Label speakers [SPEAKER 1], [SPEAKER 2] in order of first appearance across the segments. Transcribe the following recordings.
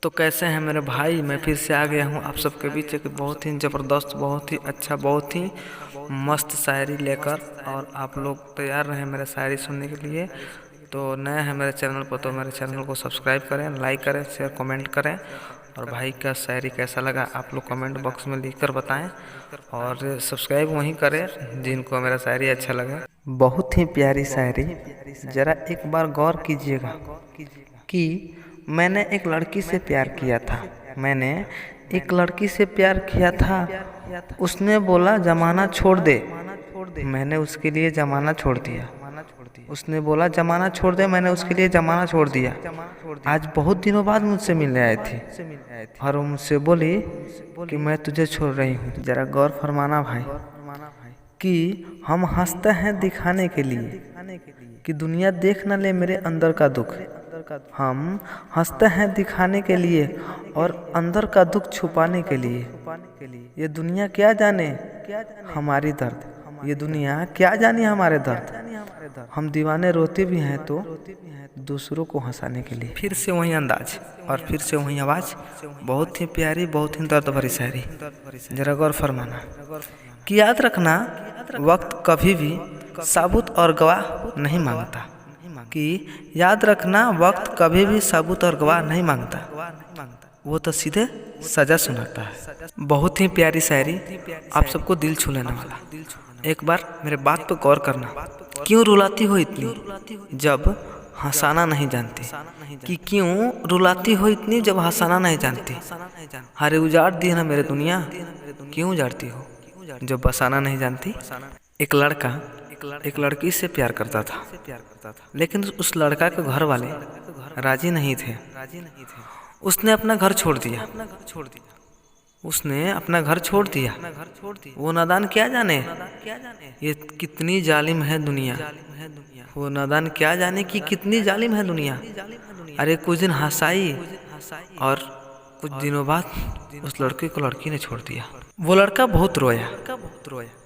[SPEAKER 1] तो कैसे हैं मेरे भाई। मैं फिर से आ गया हूँ आप सबके बीच एक बहुत ही ज़बरदस्त, बहुत ही अच्छा, बहुत ही मस्त शायरी लेकर। और आप लोग तैयार रहें मेरे शायरी सुनने के लिए। तो नए हैं मेरे चैनल पर तो मेरे चैनल को सब्सक्राइब करें, लाइक करें, शेयर कमेंट करें। और भाई का शायरी कैसा लगा आप लोग कमेंट बॉक्स में लिख कर बताएँ। और सब्सक्राइब वहीं करें जिनको मेरा शायरी अच्छा लगे। बहुत ही प्यारी शायरी, ज़रा एक बार गौर कीजिएगा कि मैंने एक लड़की से प्यार किया था। मैंने एक लड़की से प्यार किया था। उसने बोला जमाना छोड़ दे, मैंने उसके लिए जमाना छोड़ दिया। उसने बोला जमाना छोड़ दे, मैंने उसके लिए जमाना छोड़ दिया। आज बहुत दिनों बाद मुझसे मिलने आई थी और वो मुझसे बोली कि मैं तुझे छोड़ रही हूँ। जरा गौर फरमाना भाई कि हम हंसते हैं दिखाने के लिए कि दुनिया देख न ले मेरे अंदर का दुख। हम हंसते हैं दिखाने के लिए और अंदर का दुख छुपाने के लिए। ये दुनिया क्या जाने हमारी दर्द, ये दुनिया क्या जाने हमारे दर्द। हम दीवाने रोते भी हैं तो दूसरों को हंसाने के लिए। फिर से वही अंदाज और फिर से वही आवाज़, बहुत ही प्यारी, बहुत ही दर्द भरी शायरी। जरा गौर फरमाना कि याद रखना वक्त कभी भी साबुत और गवाह नहीं मांगता। कि याद रखना वक्त कभी भी साबुत और गवाह नहीं मांगता, वो तो सीधे सजा सुनाता है। बहुत ही प्यारी शायरी, आप सबको दिल छू लेने वाला। एक बार मेरे बात पर गौर करना। क्यों रुलाती हो इतनी जब हंसाना नहीं जानती? कि क्यों रुलाती हो इतनी जब हंसाना नहीं जानती? अरे उजाड़ दी है ना मेरे दुनिया, क्यों उजाड़ती हो जब बसाना नहीं जानती? एक लड़का एक लड़की से प्यार करता था, लेकिन उस लड़का के घर वाले राजी नहीं थे। उसने अपना घर छोड़ दिया। उसने अपना घर छोड़ दिया। वो नादान क्या जाने ये कितनी जालिम है दुनिया। वो नादान क्या जाने कि कितनी जालिम है दुनिया। अरे कुछ दिन हंसाई और कुछ दिनों बाद उस लड़के को लड़की ने छोड़ दिया। वो लड़का बहुत रोया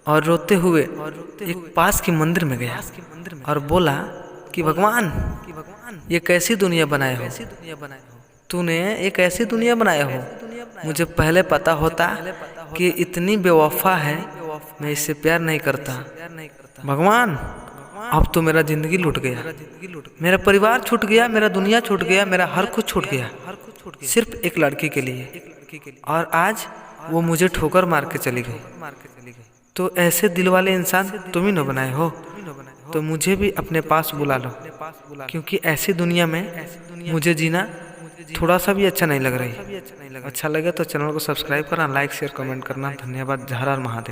[SPEAKER 1] और रोते हुए एक पास के मंदिर में गया और बोला कि भगवान ये कैसी दुनिया बनाए हो, तूने एक ऐसी दुनिया बनाए हो। मुझे पहले पता होता कि इतनी बेवफा है, मैं इससे प्यार नहीं करता। भगवान अब तो मेरा जिंदगी लूट गया, मेरा परिवार छूट गया, मेरा दुनिया छूट गया, मेरा हर कुछ छूट गया सिर्फ एक लड़की के लिए। और आज वो मुझे ठोकर मार के चली गई। तो ऐसे दिल वाले इंसान तुम ही न बनाए हो, तो मुझे भी अपने पास बुला लो, क्योंकि ऐसी दुनिया में मुझे जीना थोड़ा सा भी अच्छा नहीं लग रही। अच्छा लगे तो चैनल को सब्सक्राइब करना, लाइक शेयर कमेंट करना। धन्यवाद। हर हर महादेव।